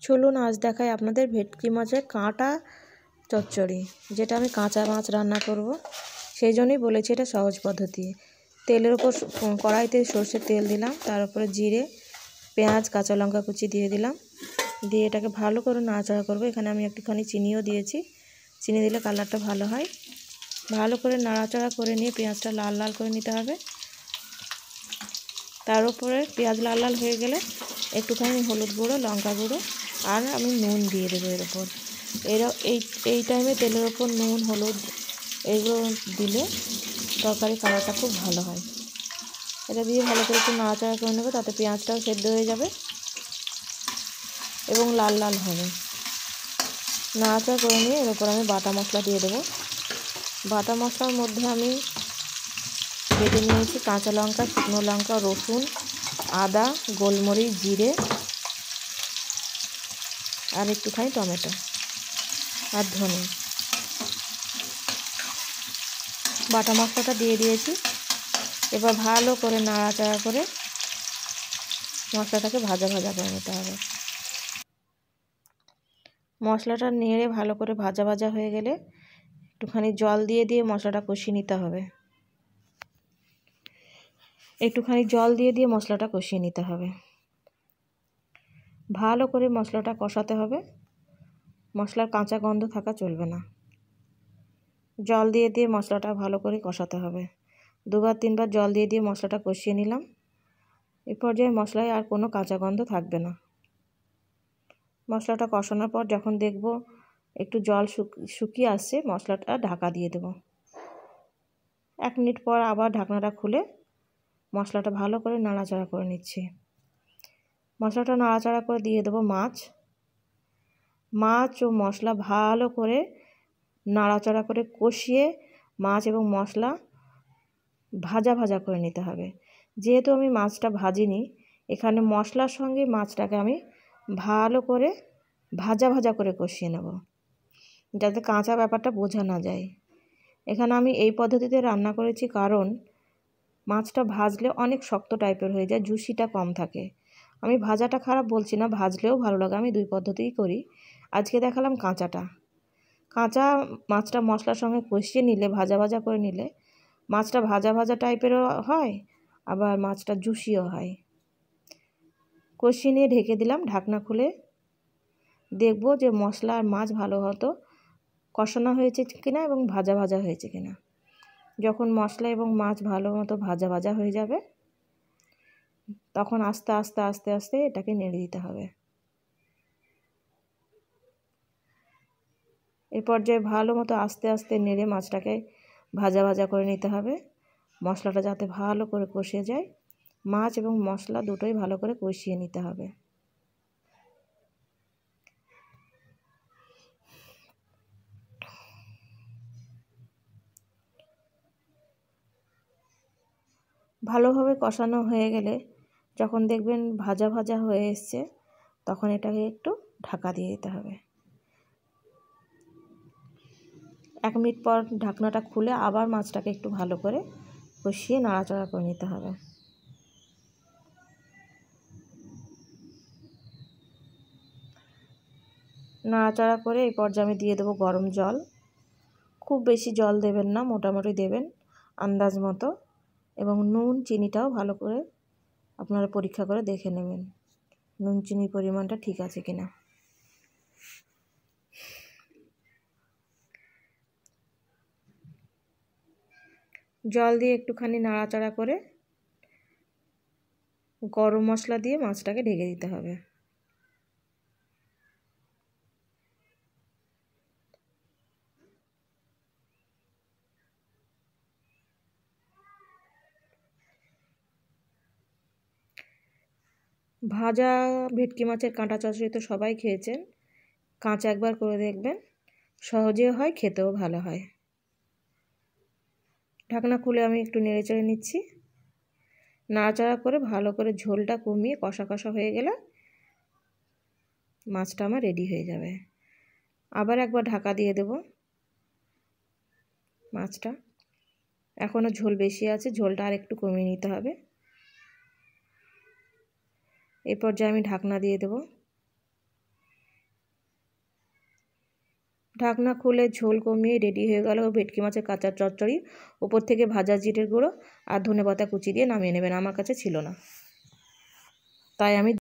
চলুন আজ দেখাই আপনাদের ভেটকি মাছের কাঁটা চচ্চড়ি, যেটা আমি কাঁচা মাছ রান্না করব। সেই জন্যই বলেছি এটা সহজ পদ্ধতি। তেলের উপর কড়াইতে সরষের তেল দিলাম, তার উপরে জিরে, পেঁয়াজ, কাঁচা লঙ্কা কুচি দিয়ে দিলাম। দিয়ে এটাকে ভালো করে নাড়াচাড়া করব। এখানে আমি একটুখানি চিনিও দিয়েছি, চিনি দিলে কালারটা ভালো হয়। ভালো করে নাড়াচাড়া করে নিয়ে পেঁয়াজটা লাল লাল করে নিতে হবে। তার উপরে পেঁয়াজ লাল লাল হয়ে গেলে একটুখানি হলুদ গুঁড়ো, লঙ্কা গুঁড়ো আর আমি নুন দিয়ে দেবো এর ওপর। এই টাইমে তেলের ওপর নুন, হলুদ এগুলো দিলে তরকারি কালারটা খুব ভালো হয়। এটা দিয়ে ভালো করে একটু নাড়াচাড়া করে নেবো, তাতে পেঁয়াজটাও সেদ্ধ হয়ে যাবে এবং লাল লাল হবে। নাড়াচাড়া করে নিয়ে এর ওপর আমি বাটা মশলা দিয়ে দেবো। বাটা মশলার মধ্যে আমি বেটে নিয়েছি কাঁচা লঙ্কা, শুকনো লঙ্কা, রসুন, আদা, গোলমরিচ, জিরে আর একটুখানি টমেটো আর ধনে। বাটা মশলাটা দিয়ে দিয়েছি। এবার ভালো করে নাড়াচাড়া করে মশলাটাকে ভাজা ভাজা করে নিতে হবে। মশলাটা নেড়ে ভালো করে ভাজা ভাজা হয়ে গেলে একটুখানি জল দিয়ে দিয়ে মশলাটা কষিয়ে নিতে হবে। একটুখানি জল দিয়ে দিয়ে মশলাটা কষিয়ে নিতে হবে। ভালো করে মশলাটা কষাতে হবে, মশলার কাঁচা গন্ধ থাকা চলবে না। জল দিয়ে দিয়ে মশলাটা ভালো করে কষাতে হবে। দুবার তিনবার জল দিয়ে দিয়ে মশলাটা কষিয়ে নিলাম। এই পর্যায়ে মশলায় আর কোনো কাঁচা গন্ধ থাকবে না। মশলাটা কষানোর পর যখন দেখব একটু জল শুকিয়ে আসছে, মশলাটা ঢাকা দিয়ে দেব। 1 মিনিট পর আবার ঢাকনাটা খুলে মশলাটা ভালো করে নাড়াচাড়া করে নিচ্ছি। মশলাটা নাড়াচাড়া করে দিয়ে দেবো মাছ ও মশলা ভালো করে নাড়াচাড়া করে কষিয়ে মাছ এবং মশলা ভাজা ভাজা করে নিতে হবে। যেহেতু আমি মাছটা ভাজিনি, এখানে মশলার সঙ্গে মাছটাকে আমি ভালো করে ভাজা ভাজা করে কষিয়ে নেব, যাতে কাঁচা ব্যাপারটা বোঝা না যায়। এখানে আমি এই পদ্ধতিতে রান্না করেছি কারণ মাছটা ভাজলে অনেক শক্ত টাইপের হয়ে যায়, জুসিটা কম থাকে। আমি ভাজাটা খারাপ বলছি না, ভাজলেও ভালো লাগে, আমি 2 পদ্ধতিই করি। আজকে দেখালাম কাঁচা মাছটা মশলার সঙ্গে কষিয়ে নিলে, ভাজা ভাজা করে নিলে মাছটা ভাজা ভাজা টাইপেরও হয়, আবার মাছটা জুসিও হয়। কষিয়ে নিয়ে ঢেকে দিলাম। ঢাকনা খুলে দেখব যে মশলা আর মাছ ভালো মতো কষানো হয়েছে কিনা এবং ভাজা ভাজা হয়েছে কিনা। যখন মশলা এবং মাছ ভালো মতো ভাজা ভাজা হয়ে যাবে, তখন আস্তে আস্তে আস্তে আস্তে এটাকে নেড়ে দিতে হবে। এই পর্যায়ে ভালো মতো আস্তে আস্তে নেড়ে মাছটাকে ভাজা ভাজা করে নিতে হবে, মশলাটা যাতে ভালো করে কষে যায়। মাছ এবং মশলা দুটোই ভালো করে কষিয়ে নিতে হবে। ভালোভাবে কষানো হয়ে গেলে যখন দেখবেন ভাজা ভাজা হয়ে এসছে, তখন এটাকে একটু ঢাকা দিয়ে দিতে হবে। 1 মিনিট পর ঢাকনাটা খুলে আবার মাছটাকে একটু ভালো করে কষিয়ে নাড়াচাড়া করে নিতে হবে। নাড়াচাড়া করে এই পর্যায়ে আমি দিয়ে দেবো গরম জল। খুব বেশি জল দেবেন না, মোটামুটি দেবেন আন্দাজ মতো। এবং নুন চিনিটাও ভালো করে আপনারা পরীক্ষা করে দেখে নেবেন নুন চিনির পরিমাণটা ঠিক আছে কিনা। জল দিয়ে একটুখানি নাড়াচাড়া করে গরম মশলা দিয়ে মাছটাকে ঢেকে দিতে হবে। ভাজা ভেটকি মাছের কাঁটা চচ্চড়ি তো সবাই খেয়েছেন, কাঁচা একবার করে দেখবেন, সহজেও হয়, খেতেও ভালো হয়। ঢাকনা খুলে আমি একটু নেড়েচেড়ে নিচ্ছি। নাড়াচাড়া করে ভালো করে ঝোলটা কমিয়ে কষা কষা হয়ে গেলে মাছটা আমার রেডি হয়ে যাবে। আবার একবার ঢাকা দিয়ে দেব। মাছটা এখনও ঝোল বেশি আছে, ঝোলটা আর একটু কমিয়ে নিতে হবে। এই পর্যায়ে আমি ঢাকনা দিয়ে দেব। ঢাকনা খুলে ঝোল কমিয়ে রেডি হয়ে গেল ভেটকি মাছের কাঁচা চচ্চড়ি। ওপর থেকে ভাজা জিরের গুঁড়ো আর ধনেপাতা কুচি দিয়ে নামিয়ে নেবেন। আমার কাছে ছিল না, তাই আমি